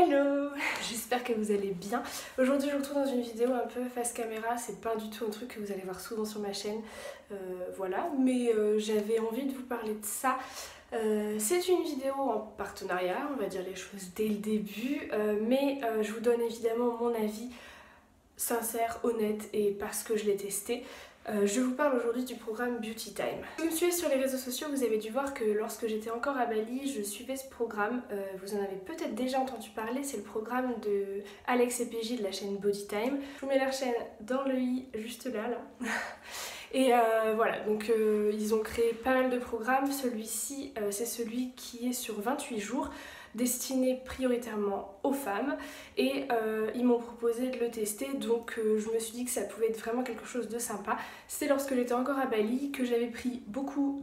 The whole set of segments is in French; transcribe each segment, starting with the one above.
Hello, j'espère que vous allez bien. Aujourd'hui je vous retrouve dans une vidéo un peu face caméra, c'est pas du tout un truc que vous allez voir souvent sur ma chaîne, voilà, mais j'avais envie de vous parler de ça. C'est une vidéo en partenariat, on va dire les choses dès le début, mais je vous donne évidemment mon avis sincère, honnête et parce que je l'ai testé. Je vous parle aujourd'hui du programme Beauty Time. Si vous me suivez sur les réseaux sociaux, vous avez dû voir que lorsque j'étais encore à Bali, je suivais ce programme. Vous en avez peut-être déjà entendu parler, c'est le programme de Alex et PJ de la chaîne Body Time. Je vous mets leur chaîne dans le i, juste là. Et voilà, donc ils ont créé pas mal de programmes. Celui-ci, c'est celui qui est sur 28 jours, destiné prioritairement aux femmes, et ils m'ont proposé de le tester, donc je me suis dit que ça pouvait être vraiment quelque chose de sympa. C'était lorsque j'étais encore à Bali, que j'avais pris beaucoup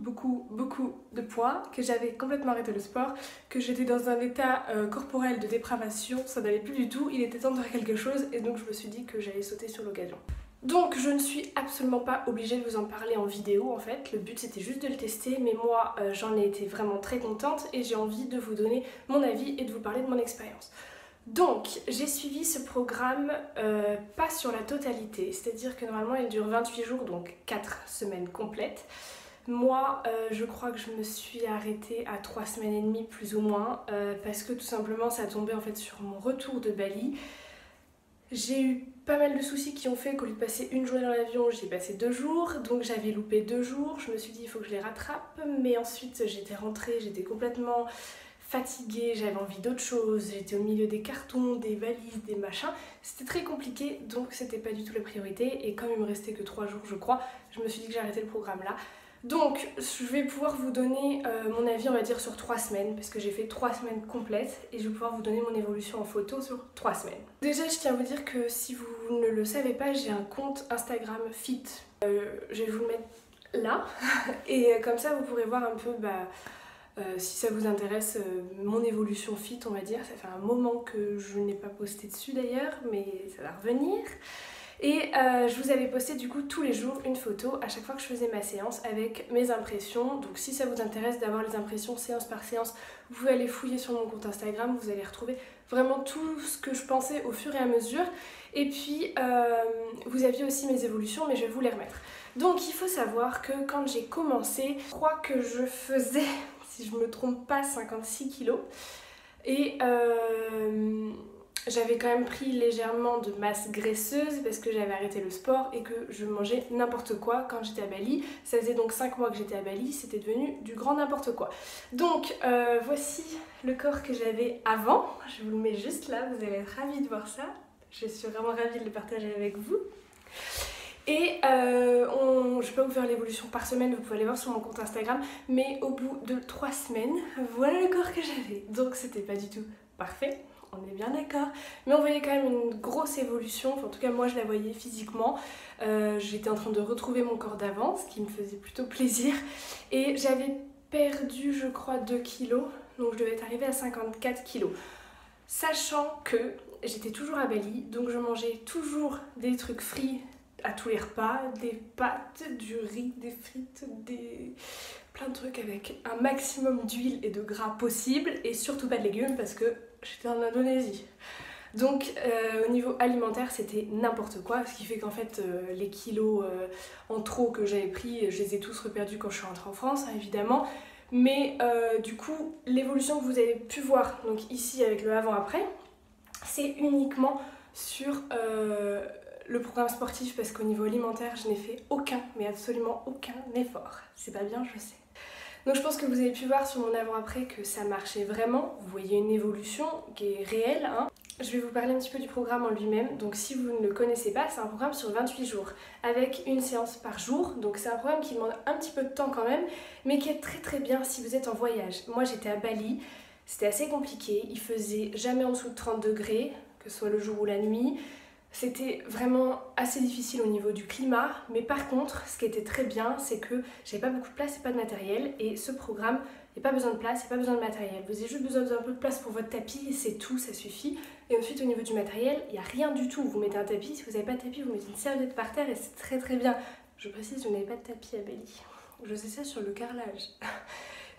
de poids, que j'avais complètement arrêté le sport, que j'étais dans un état corporel de dépravation, ça n'allait plus du tout, il était temps de faire quelque chose, et donc je me suis dit que j'allais sauter sur l'occasion. Donc je ne suis absolument pas obligée de vous en parler en vidéo en fait, le but c'était juste de le tester, mais moi j'en ai été vraiment très contente et j'ai envie de vous donner mon avis et de vous parler de mon expérience. Donc j'ai suivi ce programme pas sur la totalité, c'est-à-dire que normalement il dure 28 jours, donc 4 semaines complètes. Moi je crois que je me suis arrêtée à 3 semaines et demie plus ou moins, parce que tout simplement ça tombait en fait sur mon retour de Bali. J'ai eu pas mal de soucis qui ont fait qu'au lieu de passer une journée dans l'avion, j'y ai passé 2 jours, donc j'avais loupé 2 jours, je me suis dit il faut que je les rattrape, mais ensuite j'étais rentrée, j'étais complètement fatiguée, j'avais envie d'autre chose, j'étais au milieu des cartons, des valises, des machins, c'était très compliqué, donc c'était pas du tout la priorité, et comme il me restait que 3 jours je crois, je me suis dit que j'arrêtais le programme là. Donc je vais pouvoir vous donner mon avis on va dire sur 3 semaines, parce que j'ai fait 3 semaines complètes et je vais pouvoir vous donner mon évolution en photo sur 3 semaines. Déjà je tiens à vous dire que si vous ne le savez pas, j'ai un compte Instagram Fit. Je vais vous le mettre là et comme ça vous pourrez voir un peu si ça vous intéresse mon évolution fit on va dire. Ça fait un moment que je n'ai pas posté dessus d'ailleurs, mais ça va revenir. Et je vous avais posté du coup tous les jours une photo à chaque fois que je faisais ma séance avec mes impressions. Donc si ça vous intéresse d'avoir les impressions séance par séance, vous pouvez aller fouiller sur mon compte Instagram, vous allez retrouver vraiment tout ce que je pensais au fur et à mesure. Et puis vous aviez aussi mes évolutions, mais je vais vous les remettre. Donc il faut savoir que quand j'ai commencé, je crois que je faisais, si je me trompe pas, 56 kilos. Et j'avais quand même pris légèrement de masse graisseuse parce que j'avais arrêté le sport et que je mangeais n'importe quoi quand j'étais à Bali. Ça faisait donc 5 mois que j'étais à Bali, c'était devenu du grand n'importe quoi. Donc voici le corps que j'avais avant. Je vous le mets juste là, vous allez être ravis de voir ça. Je suis vraiment ravie de le partager avec vous. Et je vais pas vous faire l'évolution par semaine, vous pouvez aller voir sur mon compte Instagram, mais au bout de 3 semaines, voilà le corps que j'avais. Donc c'était pas du tout parfait, on est bien d'accord, mais on voyait quand même une grosse évolution, enfin, en tout cas moi je la voyais physiquement. J'étais en train de retrouver mon corps d'avant, ce qui me faisait plutôt plaisir, et j'avais perdu je crois 2 kilos, donc je devais être arrivée à 54 kilos. Sachant que j'étais toujours à Bali, donc je mangeais toujours des trucs frits à tous les repas, des pâtes, du riz, des frites, plein de trucs avec un maximum d'huile et de gras possible, et surtout pas de légumes parce que j'étais en Indonésie. Donc au niveau alimentaire c'était n'importe quoi, ce qui fait qu'en fait les kilos en trop que j'avais pris, je les ai tous reperdus quand je suis rentrée en France, hein, évidemment. Mais du coup l'évolution que vous avez pu voir donc ici avec le avant-après, c'est uniquement sur le programme sportif, parce qu'au niveau alimentaire je n'ai fait aucun, mais absolument aucun effort. C'est pas bien, je sais. Donc je pense que vous avez pu voir sur mon avant-après que ça marchait vraiment. Vous voyez une évolution qui est réelle, hein. Je vais vous parler un petit peu du programme en lui-même. Donc si vous ne le connaissez pas, c'est un programme sur 28 jours avec une séance par jour. Donc c'est un programme qui demande un petit peu de temps quand même, mais qui est très bien si vous êtes en voyage. Moi j'étais à Bali, c'était assez compliqué, il faisait jamais en dessous de 30 degrés, que ce soit le jour ou la nuit. C'était vraiment assez difficile au niveau du climat, mais par contre, ce qui était très bien, c'est que j'avais pas beaucoup de place et pas de matériel, et ce programme, il n'y a pas besoin de place, il n'y a pas besoin de matériel. Vous avez juste besoin d'un peu de place pour votre tapis, et c'est tout, ça suffit. Et ensuite, au niveau du matériel, il n'y a rien du tout. Vous mettez un tapis, si vous n'avez pas de tapis, vous mettez une serviette par terre, et c'est très bien. Je précise, vous n'avez pas de tapis à Bali. Je sais ça sur le carrelage.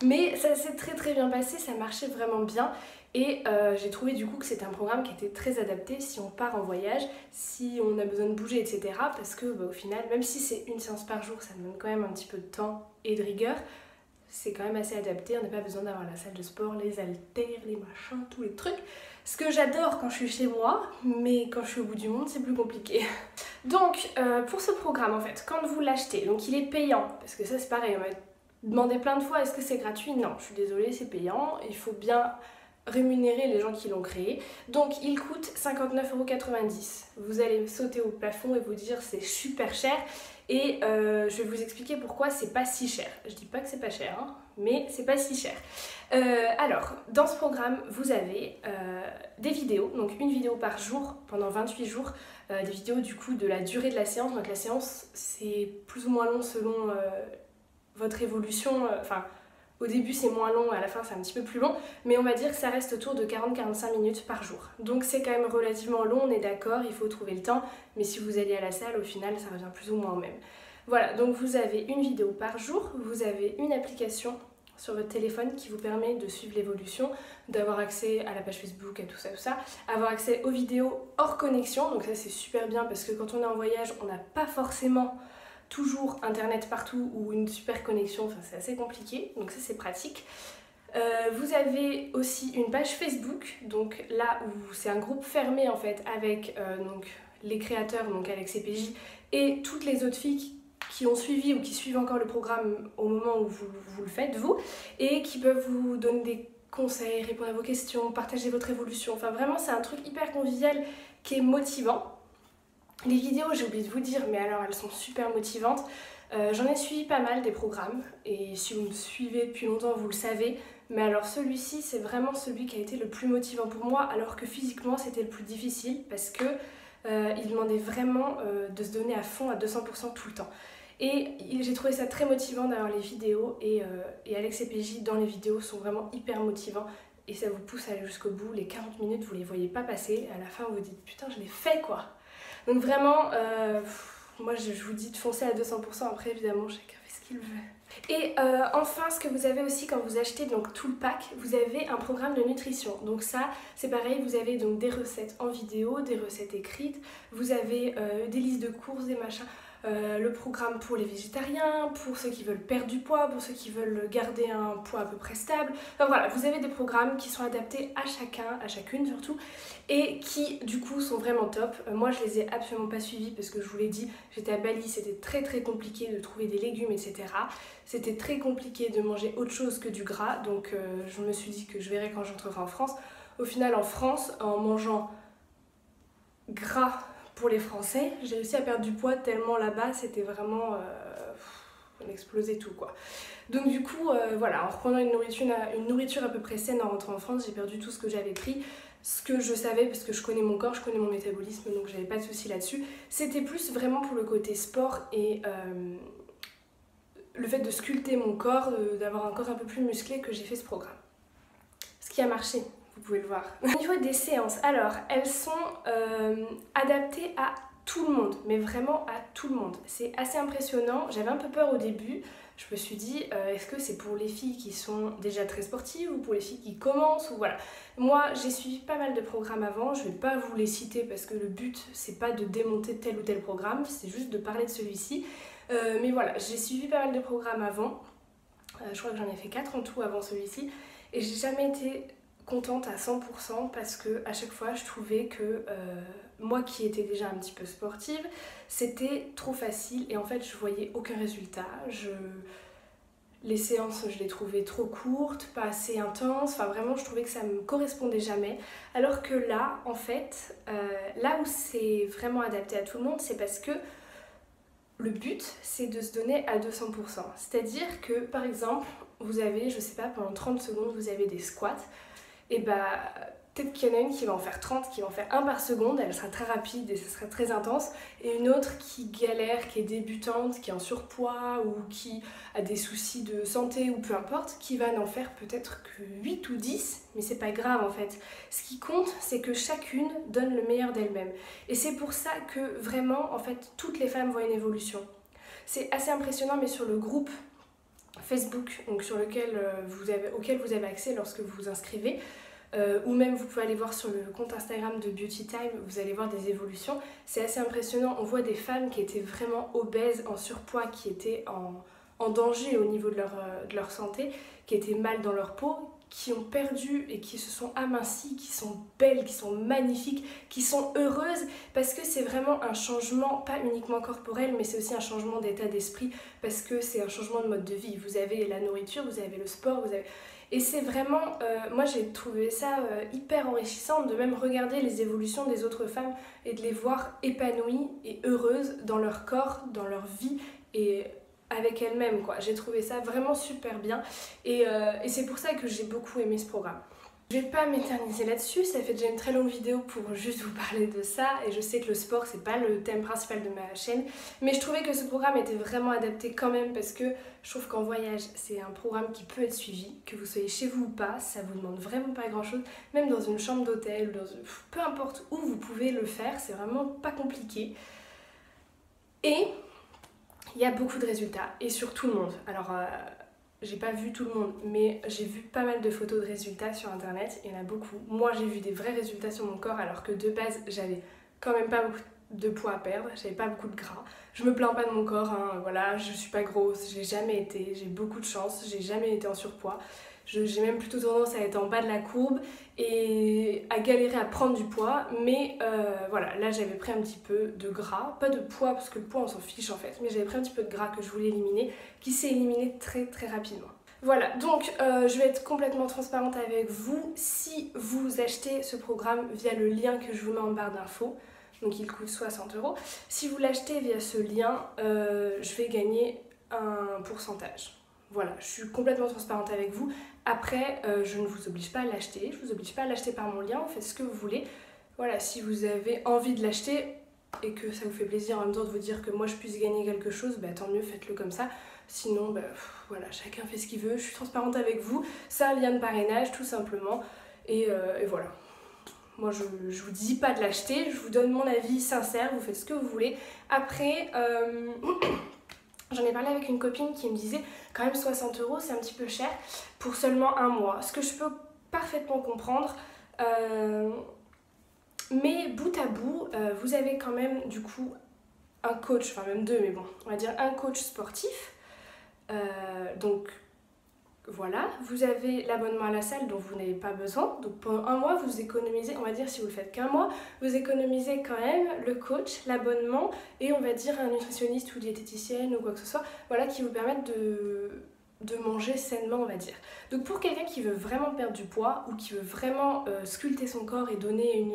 Mais ça s'est très bien passé, ça marchait vraiment bien. et j'ai trouvé du coup que c'était un programme qui était très adapté si on part en voyage, si on a besoin de bouger, etc. Parce que au final, même si c'est une séance par jour, ça demande quand même un petit peu de temps et de rigueur. C'est quand même assez adapté, on n'a pas besoin d'avoir la salle de sport, les haltères, les machins, tous les trucs. Ce que j'adore quand je suis chez moi, mais quand je suis au bout du monde, c'est plus compliqué. Donc, pour ce programme, en fait, quand vous l'achetez, donc il est payant, parce que ça c'est pareil, on m'a demandé plein de fois, est-ce que c'est gratuit? Non, je suis désolée, c'est payant, il faut bien rémunérer les gens qui l'ont créé. Donc, il coûte 59,90 €. Vous allez sauter au plafond et vous dire c'est super cher. Et je vais vous expliquer pourquoi c'est pas si cher. Je dis pas que c'est pas cher, hein, mais c'est pas si cher. Alors, dans ce programme, vous avez des vidéos, donc une vidéo par jour pendant 28 jours, des vidéos du coup de la durée de la séance. Donc la séance, c'est plus ou moins long selon votre évolution. Enfin, au début c'est moins long, à la fin c'est un petit peu plus long, mais on va dire que ça reste autour de 40-45 minutes par jour. Donc c'est quand même relativement long, on est d'accord, il faut trouver le temps, mais si vous allez à la salle, au final ça revient plus ou moins au même. Voilà, donc vous avez une vidéo par jour, vous avez une application sur votre téléphone qui vous permet de suivre l'évolution, d'avoir accès à la page Facebook, à tout ça, avoir accès aux vidéos hors connexion, donc ça c'est super bien parce que quand on est en voyage, on n'a pas forcément toujours internet partout ou une super connexion, enfin c'est assez compliqué, donc ça c'est pratique. Vous avez aussi une page Facebook, donc là où c'est un groupe fermé en fait avec donc, les créateurs, donc Alex et PJ, et toutes les autres filles qui ont suivi ou qui suivent encore le programme au moment où vous le faites vous, et qui peuvent vous donner des conseils, répondre à vos questions, partager votre évolution, enfin vraiment c'est un truc hyper convivial qui est motivant. Les vidéos, j'ai oublié de vous dire, mais alors elles sont super motivantes. J'en ai suivi pas mal des programmes, et si vous me suivez depuis longtemps, vous le savez. Mais alors celui-ci, c'est vraiment celui qui a été le plus motivant pour moi, alors que physiquement, c'était le plus difficile, parce que il demandait vraiment de se donner à fond, à 200% tout le temps. Et j'ai trouvé ça très motivant d'avoir les vidéos, et Alex et PJ dans les vidéos sont vraiment hyper motivants. Et ça vous pousse à aller jusqu'au bout. Les 40 minutes, vous les voyez pas passer. À la fin, vous vous dites, putain, je l'ai fait quoi. Donc vraiment, moi je vous dis de foncer à 200%, après évidemment chacun fait ce qu'il veut. Et enfin, ce que vous avez aussi quand vous achetez donc tout le pack, vous avez un programme de nutrition. Donc ça, c'est pareil, vous avez donc des recettes en vidéo, des recettes écrites, vous avez des listes de courses, des machins. Le programme pour les végétariens, pour ceux qui veulent perdre du poids, pour ceux qui veulent garder un poids à peu près stable. Enfin voilà, vous avez des programmes qui sont adaptés à chacun, à chacune surtout, et qui du coup sont vraiment top. Moi je les ai absolument pas suivis parce que je vous l'ai dit, j'étais à Bali, c'était très compliqué de trouver des légumes, etc. C'était très compliqué de manger autre chose que du gras, donc je me suis dit que je verrais quand j'entrerai en France. Au final en France, en mangeant gras pour les Français, j'ai réussi à perdre du poids tellement là-bas c'était vraiment on explosait tout quoi. Donc du coup voilà, en reprenant une nourriture à peu près saine en rentrant en France, j'ai perdu tout ce que j'avais pris, ce que je savais parce que je connais mon corps, je connais mon métabolisme, donc j'avais pas de soucis là-dessus. C'était plus vraiment pour le côté sport et le fait de sculpter mon corps, d'avoir un corps un peu plus musclé que j'ai fait ce programme. Ce qui a marché. Vous pouvez le voir. Au niveau des séances, alors elles sont adaptées à tout le monde, mais vraiment à tout le monde. C'est assez impressionnant. J'avais un peu peur au début. Je me suis dit, est-ce que c'est pour les filles qui sont déjà très sportives ou pour les filles qui commencent ou voilà. Moi, j'ai suivi pas mal de programmes avant. Je vais pas vous les citer parce que le but, c'est pas de démonter tel ou tel programme, c'est juste de parler de celui-ci. Mais voilà, j'ai suivi pas mal de programmes avant. Je crois que j'en ai fait 4 en tout avant celui-ci. Et j'ai jamais été contente à 100% parce que à chaque fois je trouvais que moi qui étais déjà un petit peu sportive, c'était trop facile et en fait je voyais aucun résultat. Les séances je les trouvais trop courtes, pas assez intenses, enfin vraiment je trouvais que ça me correspondait jamais. Alors que là en fait, là où c'est vraiment adapté à tout le monde, c'est parce que le but c'est de se donner à 200%. C'est-à-dire que par exemple, vous avez, je sais pas, pendant 30 secondes vous avez des squats. Et bah peut-être qu'il y en a une qui va en faire 30, qui va en faire 1 par seconde, elle sera très rapide et ça sera très intense, et une autre qui galère, qui est débutante, qui est en surpoids ou qui a des soucis de santé ou peu importe, qui va n'en faire peut-être que 8 ou 10, mais c'est pas grave en fait. Ce qui compte, c'est que chacune donne le meilleur d'elle-même. Et c'est pour ça que vraiment, en fait, toutes les femmes voient une évolution. C'est assez impressionnant, mais sur le groupe Facebook, donc sur lequel auquel vous avez accès lorsque vous vous inscrivez, ou même vous pouvez aller voir sur le compte Instagram de Beauty Time, vous allez voir des évolutions. C'est assez impressionnant, on voit des femmes qui étaient vraiment obèses, en surpoids, qui étaient en danger au niveau de leur santé, qui étaient mal dans leur peau, qui ont perdu et qui se sont amincies, qui sont belles, qui sont magnifiques, qui sont heureuses, parce que c'est vraiment un changement, pas uniquement corporel, mais c'est aussi un changement d'état d'esprit, parce que c'est un changement de mode de vie. Vous avez la nourriture, vous avez le sport, vous avez... Et c'est vraiment, moi j'ai trouvé ça hyper enrichissant de même regarder les évolutions des autres femmes et de les voir épanouies et heureuses dans leur corps, dans leur vie et avec elles-mêmes, quoi. J'ai trouvé ça vraiment super bien et c'est pour ça que j'ai beaucoup aimé ce programme. Je vais pas m'éterniser là-dessus, ça fait déjà une très longue vidéo pour juste vous parler de ça et je sais que le sport c'est pas le thème principal de ma chaîne, mais je trouvais que ce programme était vraiment adapté quand même parce que je trouve qu'en voyage c'est un programme qui peut être suivi, que vous soyez chez vous ou pas, ça vous demande vraiment pas grand chose, même dans une chambre d'hôtel, peu importe où vous pouvez le faire, c'est vraiment pas compliqué et il y a beaucoup de résultats et sur tout le monde. Alors j'ai pas vu tout le monde, mais j'ai vu pas mal de photos de résultats sur internet, il y en a beaucoup. Moi j'ai vu des vrais résultats sur mon corps alors que de base j'avais quand même pas beaucoup de poids à perdre, j'avais pas beaucoup de gras. Je me plains pas de mon corps, hein, voilà, je suis pas grosse, j'ai jamais été, j'ai beaucoup de chance, j'ai jamais été en surpoids. J'ai même plutôt tendance à être en bas de la courbe et à galérer à prendre du poids, mais voilà, là j'avais pris un petit peu de gras, pas de poids parce que le poids on s'en fiche en fait, mais j'avais pris un petit peu de gras que je voulais éliminer, qui s'est éliminé très très rapidement. Voilà, donc je vais être complètement transparente avec vous. Si vous achetez ce programme via le lien que je vous mets en barre d'infos, donc il coûte 60 €, si vous l'achetez via ce lien, je vais gagner un pourcentage. Voilà, je suis complètement transparente avec vous. Après, je ne vous oblige pas à l'acheter, je vous oblige pas à l'acheter par mon lien, vous faites ce que vous voulez. Voilà, si vous avez envie de l'acheter et que ça vous fait plaisir en même temps de vous dire que moi je puisse gagner quelque chose, bah tant mieux, faites-le comme ça. Sinon, bah, voilà, chacun fait ce qu'il veut, je suis transparente avec vous. C'est un lien de parrainage tout simplement. Et voilà. Moi je vous dis pas de l'acheter, je vous donne mon avis sincère, vous faites ce que vous voulez. Après, j'en ai parlé avec une copine qui me disait quand même 60 € c'est un petit peu cher pour seulement un mois. Ce que je peux parfaitement comprendre. Mais bout à bout, vous avez quand même du coup un coach, enfin même deux, mais bon, on va dire un coach sportif. Donc voilà, vous avez l'abonnement à la salle dont vous n'avez pas besoin. Donc pendant un mois, vous économisez, on va dire si vous le faites qu'un mois, vous économisez quand même le coach, l'abonnement et on va dire un nutritionniste ou diététicienne ou quoi que ce soit, voilà, qui vous permettent de manger sainement, on va dire. Donc pour quelqu'un qui veut vraiment perdre du poids ou qui veut vraiment sculpter son corps et donner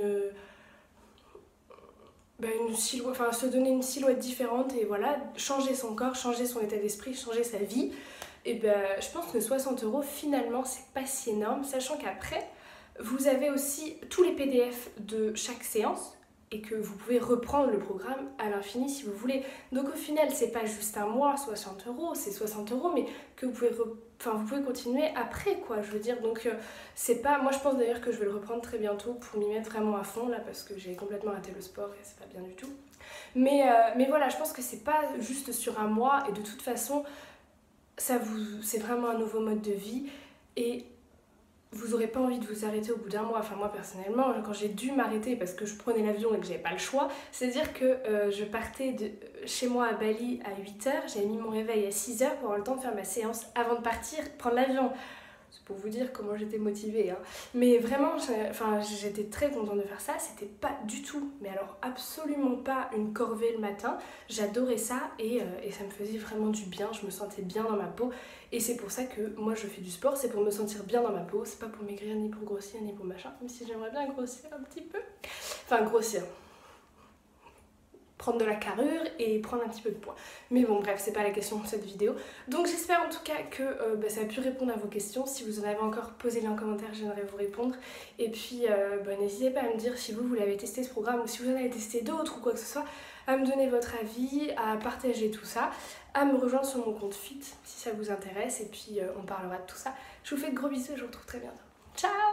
silhouette, enfin se donner une silhouette différente et voilà, changer son corps, changer son état d'esprit, changer sa vie, et je pense que 60 € finalement c'est pas si énorme, sachant qu'après vous avez aussi tous les PDF de chaque séance et que vous pouvez reprendre le programme à l'infini si vous voulez. Donc au final c'est pas juste un mois 60 €, c'est 60 €, mais que vous pouvez continuer après, quoi, je veux dire. Donc c'est pas, moi je pense d'ailleurs que je vais le reprendre très bientôt pour m'y mettre vraiment à fond là, parce que j'ai complètement raté le sport et c'est pas bien du tout. Mais voilà, je pense que c'est pas juste sur un mois et de toute façon c'est vraiment un nouveau mode de vie et vous n'aurez pas envie de vous arrêter au bout d'un mois. Enfin moi personnellement, quand j'ai dû m'arrêter parce que je prenais l'avion et que j'avais pas le choix, c'est-à-dire que je partais de chez moi à Bali à 8 h, j'avais mis mon réveil à 6 h pour avoir le temps de faire ma séance avant de partir, prendre l'avion. C'est pour vous dire comment j'étais motivée, hein. Mais vraiment, j'étais très contente de faire ça, c'était pas du tout, mais alors absolument pas une corvée le matin. J'adorais ça et ça me faisait vraiment du bien, je me sentais bien dans ma peau. Et c'est pour ça que moi je fais du sport, c'est pour me sentir bien dans ma peau, c'est pas pour maigrir, ni pour grossir, ni pour machin, même si j'aimerais bien grossir un petit peu. Enfin grossir. Prendre de la carrure et prendre un petit peu de poids. Mais bon bref, c'est pas la question de cette vidéo. Donc j'espère en tout cas que ça a pu répondre à vos questions. Si vous en avez encore, posez-les en commentaire, j'aimerais vous répondre. Et puis n'hésitez pas à me dire si vous l'avez testé ce programme ou si vous en avez testé d'autres ou quoi que ce soit, à me donner votre avis, à partager tout ça, à me rejoindre sur mon compte Fit si ça vous intéresse et puis on parlera de tout ça. Je vous fais de gros bisous et je vous retrouve très bientôt. Ciao!